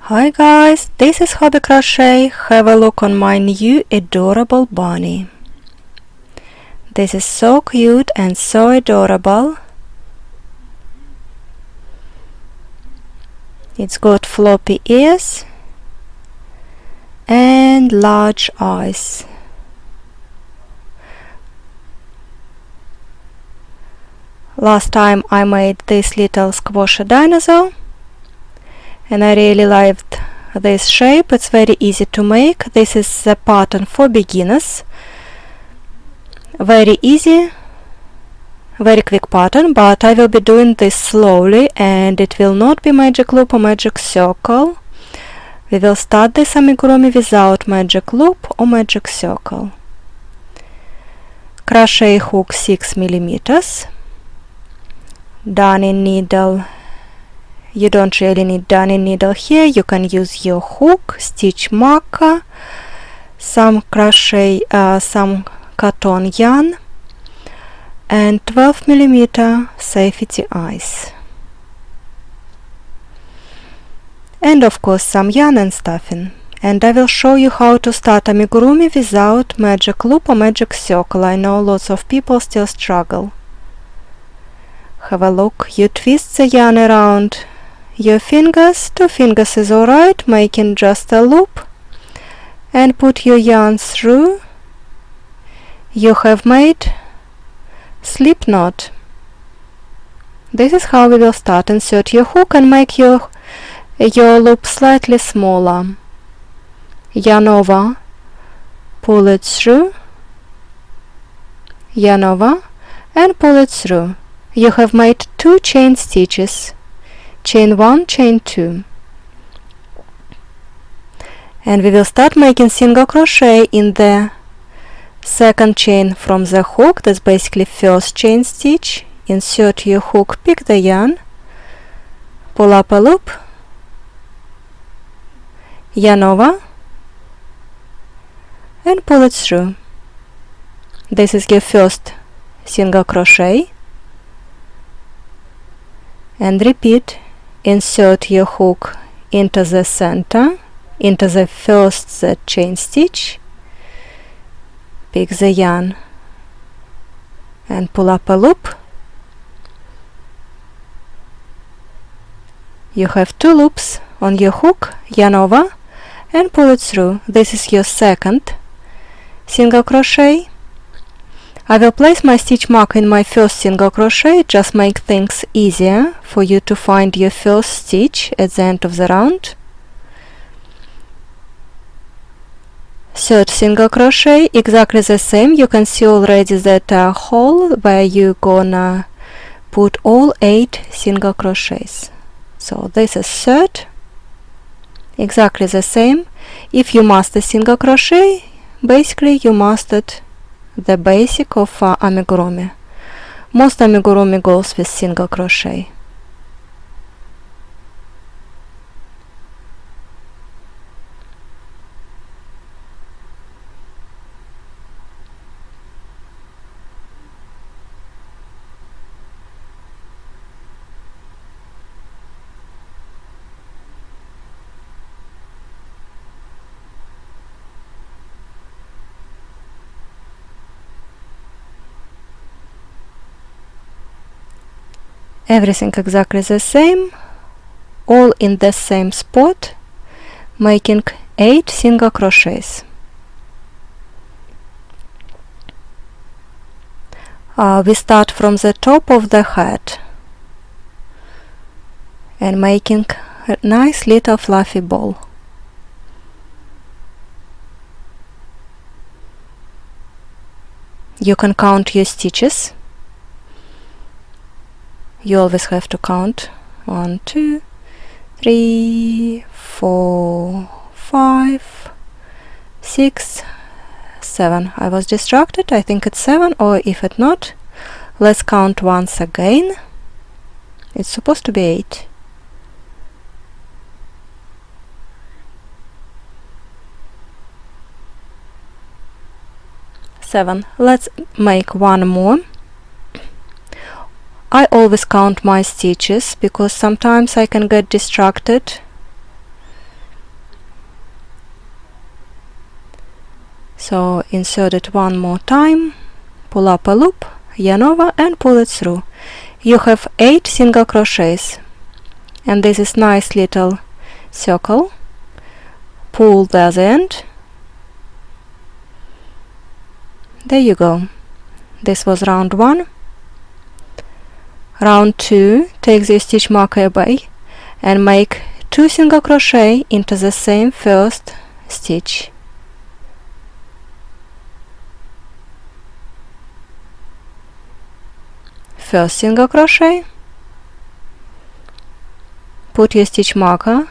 Hi guys, this is Hobbi Crochet. Have a look on my new adorable bunny. This is so cute and so adorable. It's got floppy ears and large eyes. Last time I made this little squashy dinosaur and I really liked this shape. It's very easy to make. This is the pattern for beginners. Very easy, very quick pattern, but I will be doing this slowly and it will not be magic loop or magic circle. We will start this amigurumi without magic loop or magic circle. Crochet hook 6 millimeters. Darning needle. You don't really need darning needle here. You can use your hook, stitch marker, some cotton yarn, and 12 millimeter safety eyes. And of course some yarn and stuffing. And I will show you how to start amigurumi without magic loop or magic circle. I know lots of people still struggle. Have a look. You twist the yarn around your fingers. 2 fingers is alright, making just a loop, and put your yarn through. You have made slip knot. This is how we will start. Insert your hook and make your loop slightly smaller. Yarn over, pull it through, yarn over and pull it through. You have made 2 chain stitches. Chain 1, chain 2. And we will start making single crochet in the second chain from the hook. That's basically first chain stitch. Insert your hook, pick the yarn, pull up a loop, yarn over and pull it through. This is your first single crochet. And repeat. Insert your hook into the center, into the first chain stitch, pick the yarn and pull up a loop. You have 2 loops on your hook, yarn over and pull it through. This is your second single crochet. I will place my stitch mark in my first single crochet, just make things easier for you to find your first stitch at the end of the round. Third single crochet, exactly the same. You can see already that hole where you're gonna put all 8 single crochets. So this is third, exactly the same. If you master single crochet, basically you mastered the basic of amigurumi. Most amigurumi goes with single crochet. Everything exactly the same, all in the same spot, making 8 single crochets. We start from the top of the head and making a nice little fluffy ball. You can count your stitches. You always have to count 1, 2, 3, 4, 5, 6, 7. I was distracted. I think it's 7, or if it's not, let's count once again. It's supposed to be 8. Let's make one more. I always count my stitches because sometimes I can get distracted So insert it one more time, pull up a loop, yarn over and pull it through. You have 8 single crochets, and this is nice little circle. Pull the other end. There you go. This was round 1. Round 2, take the stitch marker away and make 2 single crochet into the same first stitch. First single crochet, put your stitch marker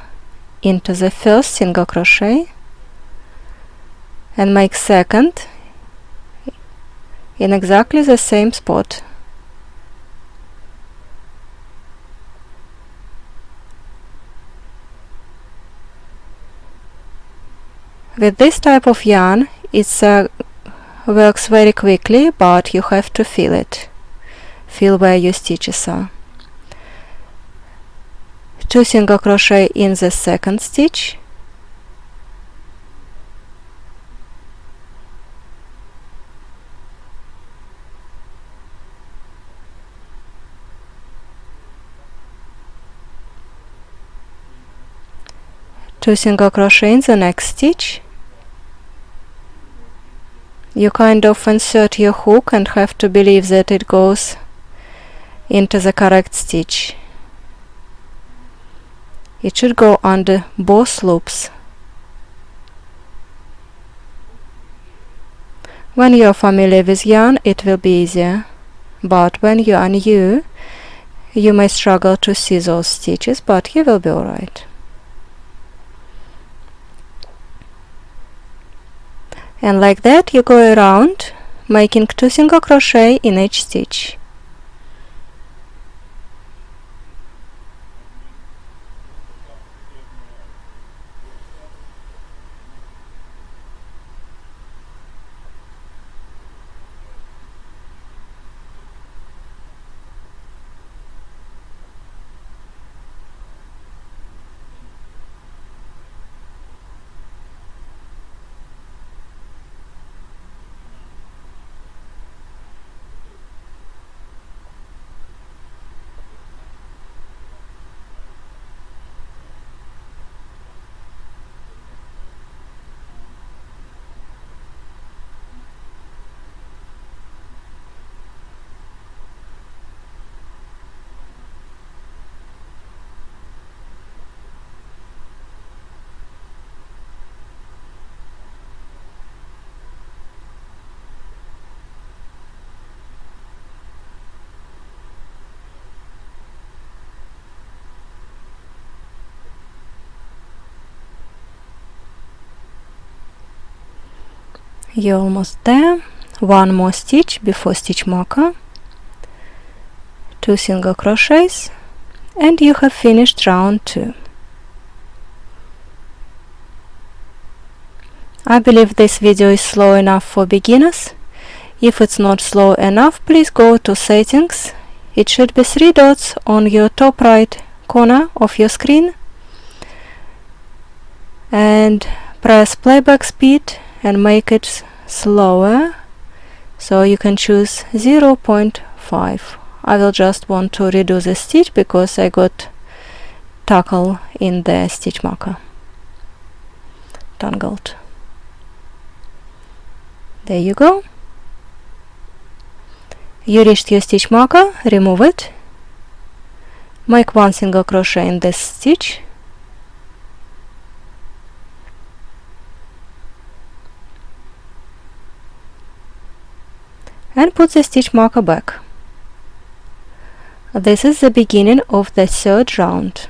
into the first single crochet and make second in exactly the same spot. With this type of yarn, it works very quickly, but you have to feel it. Feel where your stitches are. 2 single crochet in the second stitch. Two single crochet in the next stitch. You kind of insert your hook and have to believe that it goes into the correct stitch. It should go under both loops. When you're familiar with yarn, it will be easier, but when you are new, you may struggle to see those stitches, but you will be alright. And like that you go around, making 2 single crochet in each stitch. You're almost there. One more stitch before stitch marker, 2 single crochets, and you have finished round 2. I believe this video is slow enough for beginners. If it's not slow enough, please go to settings. It should be 3 dots on your top right corner of your screen, and press playback speed and make it slower, so you can choose 0.5. I will just want to redo the stitch because I got tackle in the stitch marker, tangled. There you go. You reached your stitch marker, remove it, make 1 single crochet in this stitch, and put the stitch marker back. This is the beginning of the 3rd round.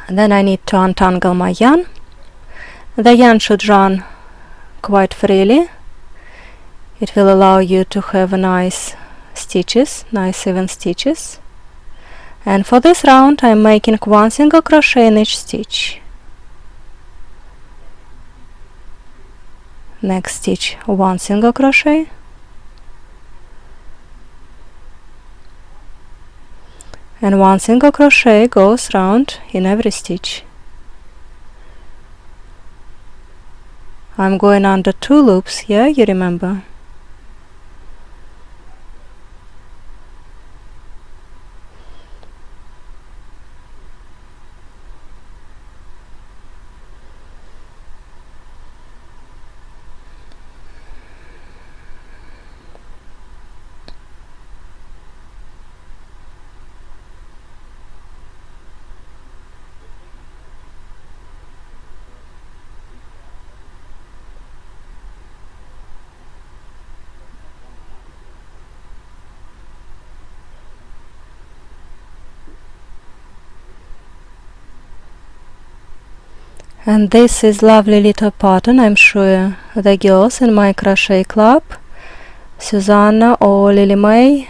And then I need to untangle my yarn. The yarn should run quite freely. It will allow you to have nice stitches, nice even stitches. And for this round I'm making 1 single crochet in each stitch. Next stitch 1 single crochet, and 1 single crochet goes round in every stitch. I'm going under 2 loops, yeah, you remember? And this is lovely little pattern. I'm sure the girls in my crochet club, Susanna or Lily May,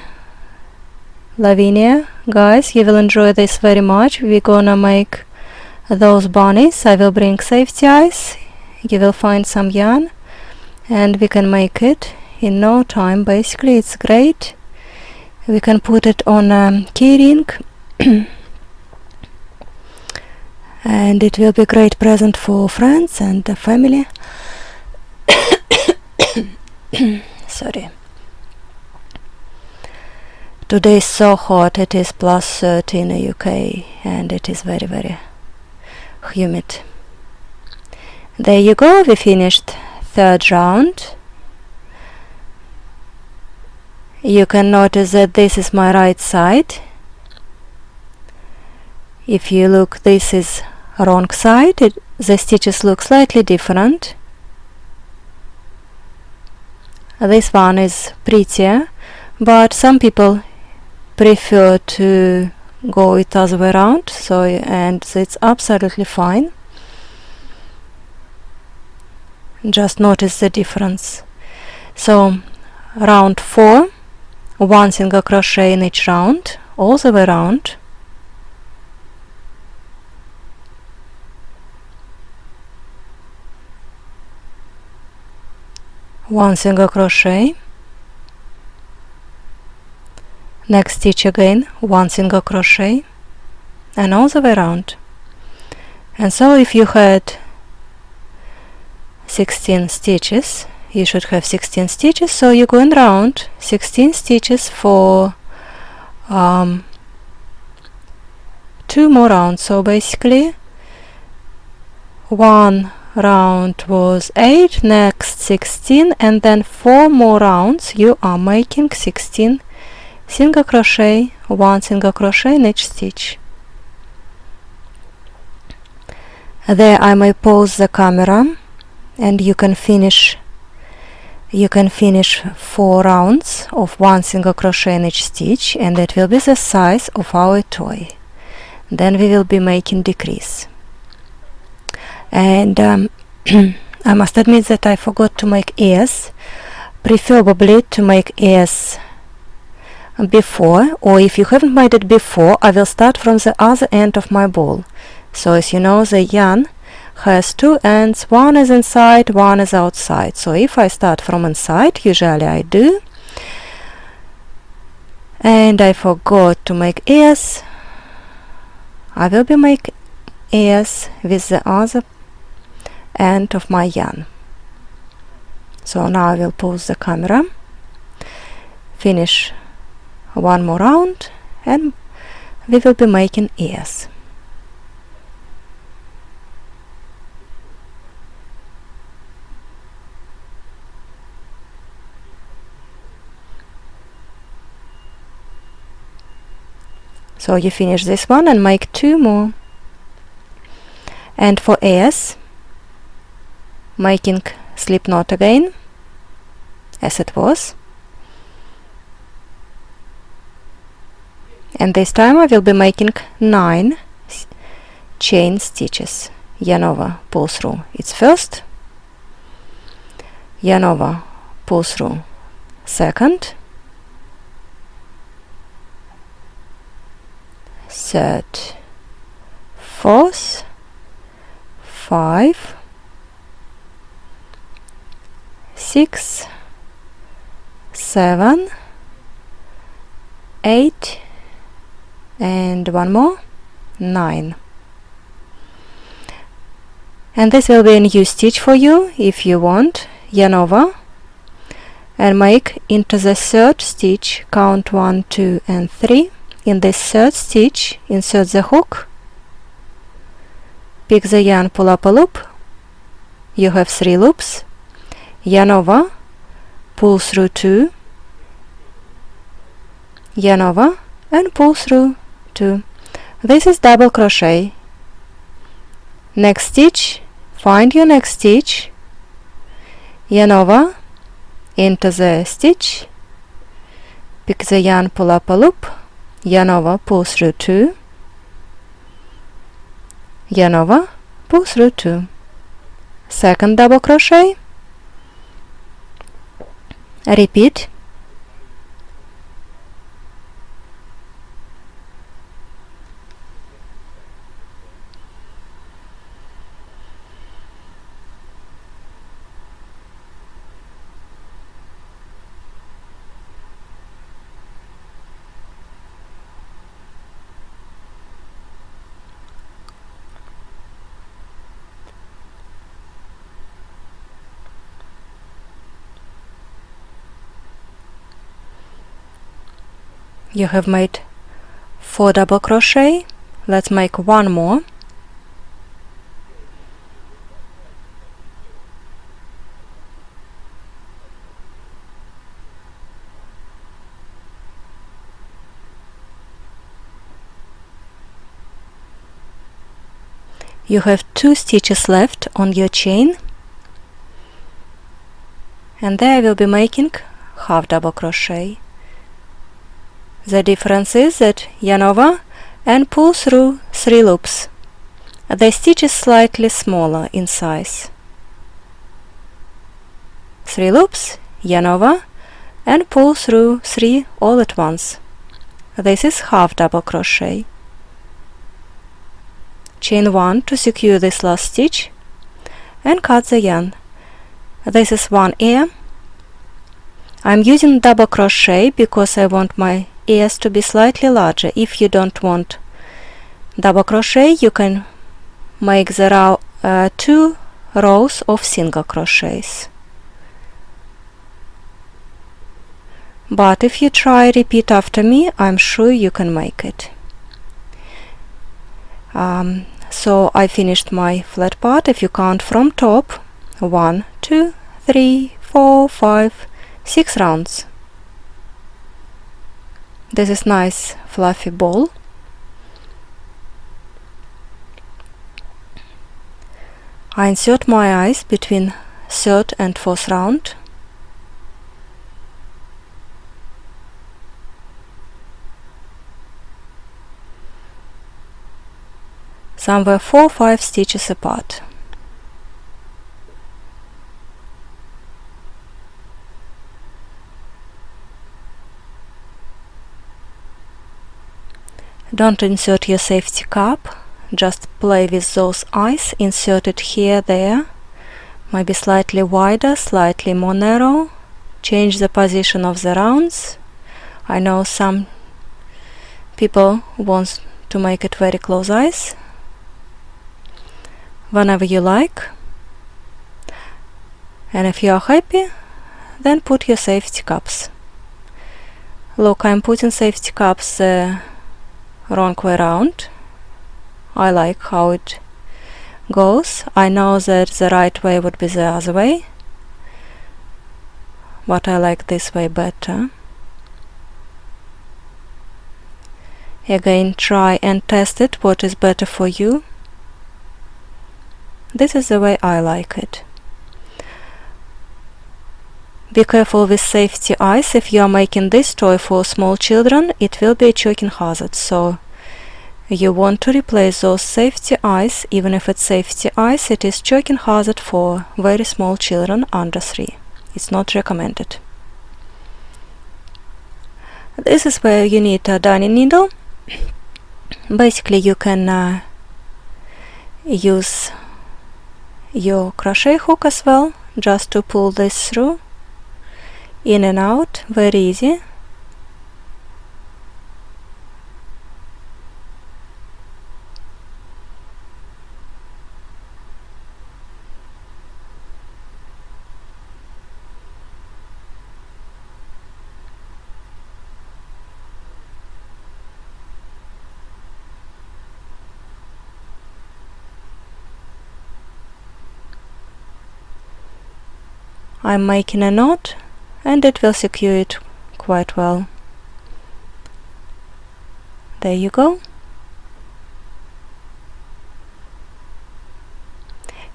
Lavinia, guys, you will enjoy this very much. We're gonna make those bunnies. I will bring safety eyes. You will find some yarn and we can make it in no time. Basically, it's great. We can put it on a key ring and it will be a great present for friends and family. Sorry. Today is so hot, it is plus 30 in the UK and it is very, very humid. There you go, we finished third round. You can notice that this is my right side. If you look, this is wrong side, the stitches look slightly different. This one is prettier, but some people prefer to go it other way around, so and it's absolutely fine. Just notice the difference. So round 4, 1 single crochet in each round, all the way around. One single crochet, next stitch again, 1 single crochet, and all the way around. And so if you had 16 stitches, you should have 16 stitches, so you're going round 16 stitches for 2 more rounds. So basically 1 round was 8, next 16, and then 4 more rounds you are making 16 single crochet, 1 single crochet in each stitch. There I may pause the camera and you can finish 4 rounds of 1 single crochet in each stitch, and that will be the size of our toy. Then we will be making decrease. And I must admit that I forgot to make ears. Preferably to make ears before, or if you haven't made it before, I will start from the other end of my ball. So as you know, the yarn has 2 ends, one is inside, one is outside. So if I start from inside, usually I do, and I forgot to make ears, I will be making ears with the other end of my yarn. So now I will pause the camera, finish 1 more round, and we will be making ears. So you finish this one and make 2 more. And for ears, making slip knot again, as it was. And this time I will be making 9 chain stitches. Yarn over, pull through. It's first, yarn over, pull through second, third, fourth, 5, 6, 7, 8, and one more, 9. And this will be a new stitch for you. If you want, yarn over and make into the third stitch, count 1, 2 and 3. In this third stitch, insert the hook, pick the yarn, pull up a loop. You have 3 loops, yarn over, pull through 2, yarn over and pull through 2. This is double crochet. Next stitch, find your next stitch, yarn over into the stitch, pick the yarn, pull up a loop, yarn over, pull through 2, yarn over, pull through 2. Second double crochet, repeat, you have made 4 double crochet. Let's make one more. You have 2 stitches left on your chain, and there I will be making half double crochet. The difference is that yarn over and pull through 3 loops. The stitch is slightly smaller in size. 3 loops, yarn over and pull through 3 all at once. This is half double crochet. Chain 1 to secure this last stitch and cut the yarn. This is 1 ear. I'm using double crochet because I want my ears to be slightly larger. If you don't want double crochet, you can make 2 rows of single crochets. But if you try repeat after me, I'm sure you can make it. So I finished my flat part. If you count from top, 1, 2, 3, 4, 5, 6 rounds. This is nice fluffy ball. I insert my eyes between 3rd and 4th round. Somewhere 4 or 5 stitches apart. Don't insert your safety cup, just play with those eyes, insert it here, there, maybe slightly wider, slightly more narrow, change the position of the rounds. I know some people want to make it very close eyes. Whenever you like. And if you are happy, then put your safety cups. Look, I'm putting safety cups wrong way around. I like how it goes. I know that the right way would be the other way, but I like this way better. Again, try and test it, what is better for you. This is the way I like it. Be careful with safety eyes. If you are making this toy for small children, it will be a choking hazard, so you want to replace those safety eyes. Even if it's safety eyes, it is choking hazard for very small children under 3. It's not recommended. This is where you need a darning needle. Basically, you can use your crochet hook as well, just to pull this through, in and out, very easy. I'm making a knot and it will secure it quite well. There you go.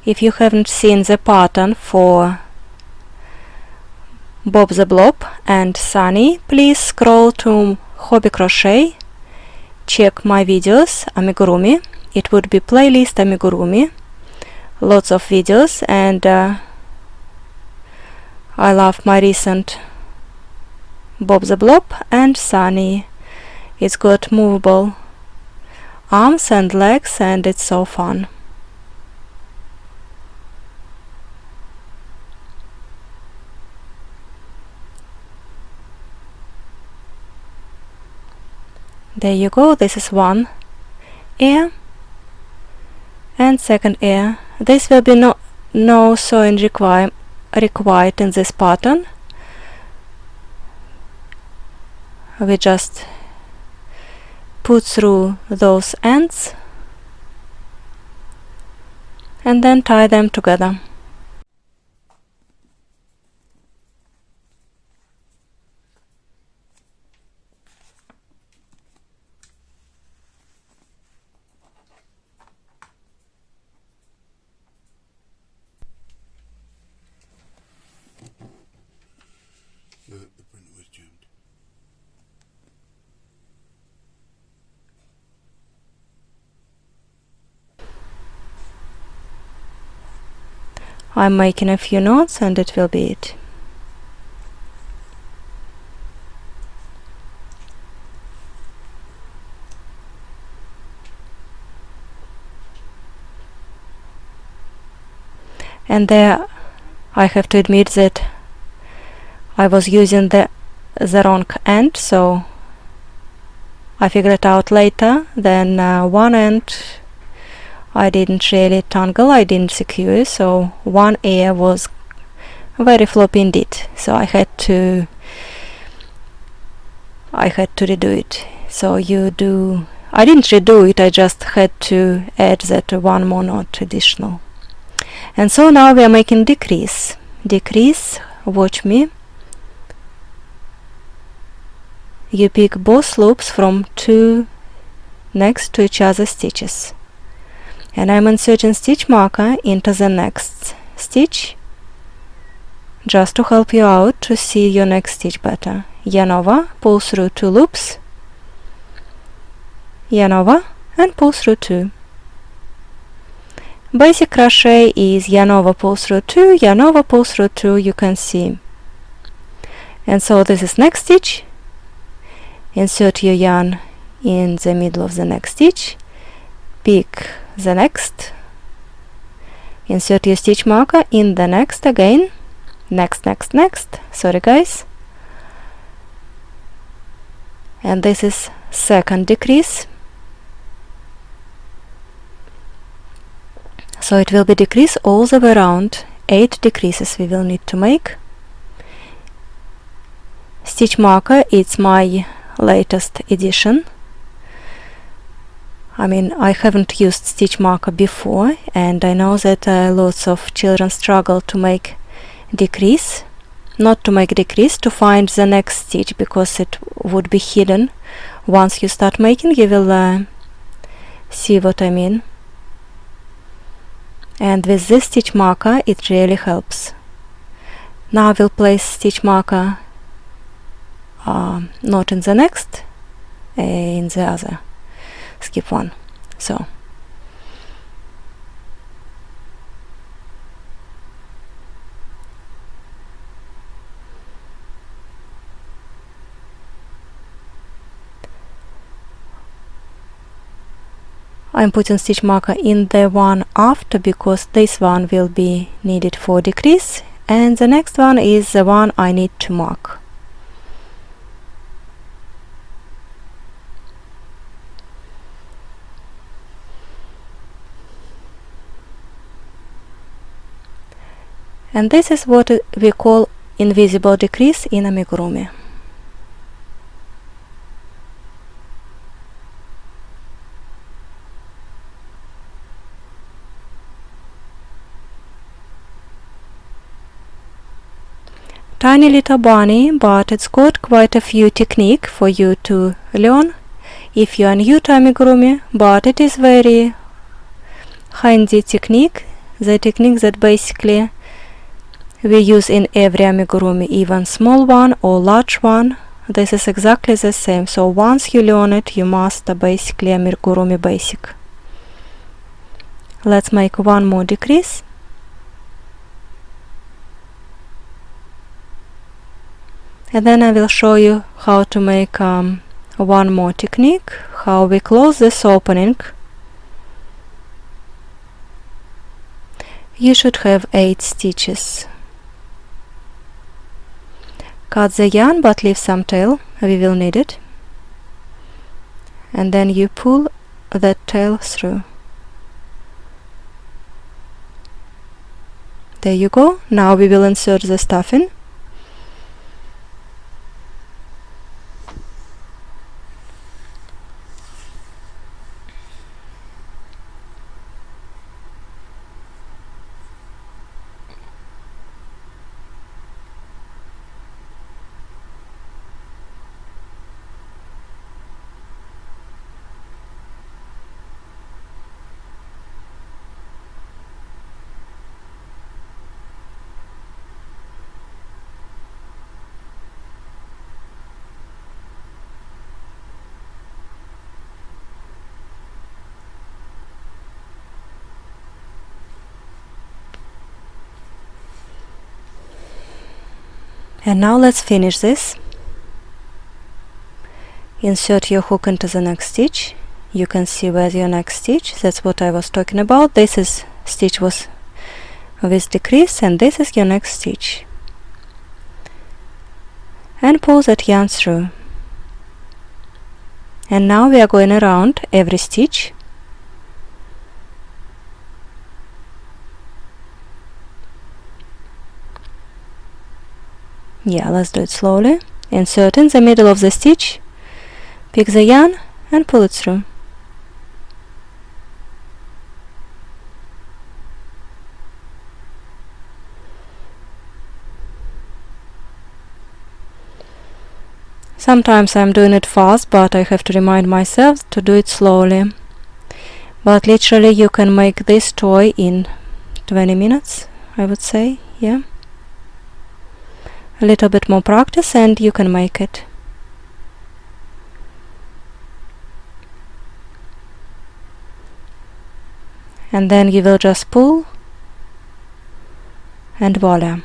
If you haven't seen the pattern for Bob the Blob and Sunny, please scroll to Hobbi Crochet, check my videos, Amigurumi. It would be playlist Amigurumi, lots of videos, and I love my recent Bob the Blob and Sunny. It's got movable arms and legs and it's so fun. There you go, this is one ear and second ear. This will be no sewing required in this pattern. We just put through those ends and then tie them together. The print was jammed. I'm making a few knots and it will be it. And there I have to admit that I was using the wrong end, so I figured it out later. Then one end I didn't really tangle, I didn't secure, so one ear was very floppy indeed, so I had to redo it. So I didn't redo it, I just had to add that one more knot additional. And so now we are making decrease. Watch me. You pick both loops from two next to each other stitches. And I'm inserting stitch marker into the next stitch just to help you out to see your next stitch better. Yarn over, pull through two loops, yarn over and pull through two. Basic crochet is yarn over, pull through two, yarn over, pull through two, you can see. And so this is next stitch. Insert your yarn in the middle of the next stitch, pick the next, insert your stitch marker in the next again, next, sorry guys, and this is second decrease, so it will be decrease all the way around. 8 decreases we will need to make. Stitch marker, it's my latest edition. I mean, I haven't used stitch marker before, and I know that lots of children struggle to make decrease. Not to make decrease, to find the next stitch, because it would be hidden. Once you start making, you will see what I mean. And with this stitch marker, it really helps. Now I will place stitch marker not in the next, in the other. Skip one. So I'm putting stitch marker in the one after, because this one will be needed for decrease, and the next one is the one I need to mark. And this is what we call invisible decrease in Amigurumi. tiny little bunny, but it's got quite a few techniques for you to learn if you are new to amigurumi, but it is very handy technique, the technique that basically we use in every amigurumi, even small one or large one. This is exactly the same, so once you learn it, you master basically amigurumi basic. Let's make one more decrease. And then I will show you how to make one more technique, how we close this opening. You should have 8 stitches. Cut the yarn but leave some tail, we will need it. And then you pull that tail through. There you go. Now we will insert the stuffing. And now let's finish this. Insert your hook into the next stitch. You can see where's your next stitch. That's what I was talking about. This is stitch was with decrease, and this is your next stitch. And pull that yarn through. And now we are going around every stitch. Yeah, let's do it slowly. Insert in the middle of the stitch, pick the yarn and pull it through. Sometimes I'm doing it fast, but I have to remind myself to do it slowly. But literally you can make this toy in 20 minutes, I would say, yeah. A little bit more practice and you can make it. And then you will just pull and voila.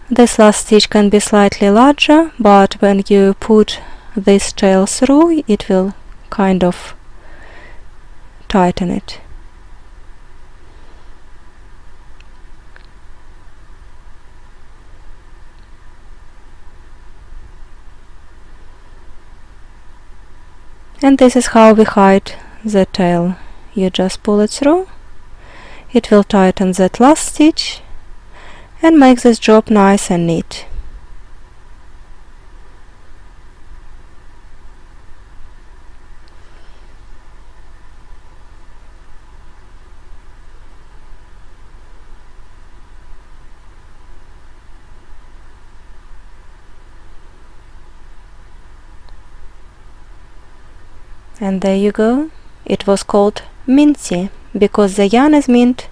This last stitch can be slightly larger, but when you put this tail through, it will kind of tighten it. And this is how we hide the tail. You just pull it through, it will tighten that last stitch and make this job nice and neat. And there you go. It was called minty because the yarn is mint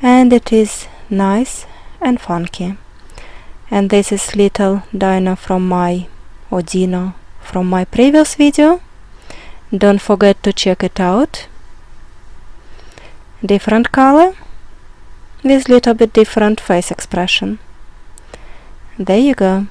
and it is nice and funky. And this is little Dinah from my, or Dino from my previous video. Don't forget to check it out. Different color with little bit different face expression. There you go.